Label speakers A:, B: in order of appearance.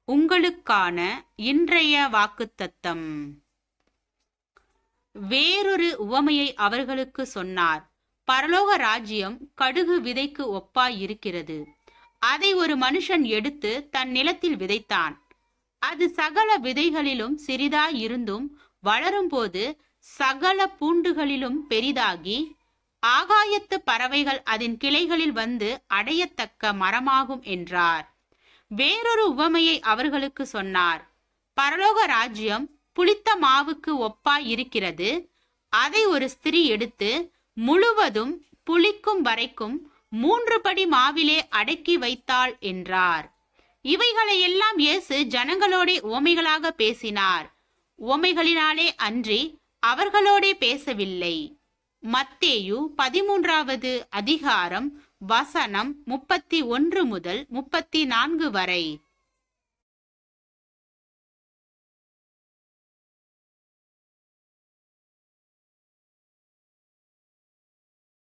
A: உங்களுக்கான இன்றைய வாக்குத்தத்தம். வேறொரு உவமையை அவர்களுக்கு சொன்னார். பரலோக ராஜ்யம் கடுகு விதைக்கு ஒப்பாய் இருக்கிறது. அதை ஒரு மனுஷன் எடுத்து தன் நிலத்தில் விதைத்தான். அது சகல விதைகளிலும் சிறிதாய் இருந்தும் வளரும்போது சகல பூண்டுகளிலும் பெரிதாகி ஆகாயத்து பறவைகள் அதன் கிளைகளில் வந்து அடையத்தக்க மரமாகும் என்றார். வேறொரு உவமையை அவர்களுக்கு சொன்னார். பரலோக ராஜ்யம் புளித்த மாவுக்கு ஒப்பாய் இருக்கிறது. அதை ஒரு ஸ்திரீ எடுத்து முழுவதும் புளிக்கும் வரைக்கும் 3 படி மாவிலே அடக்கி வைத்தாள் என்றார். இவைகளை எல்லாம் இயேசு ஜனங்களோடே உவமைகளாக பேசினார். உவமைகளினாலே அன்றி அவர்களோடே பேசவில்லை. மத்தேயு 13வது அதிகாரம் வசனம் 31 முதல் 34 வரை.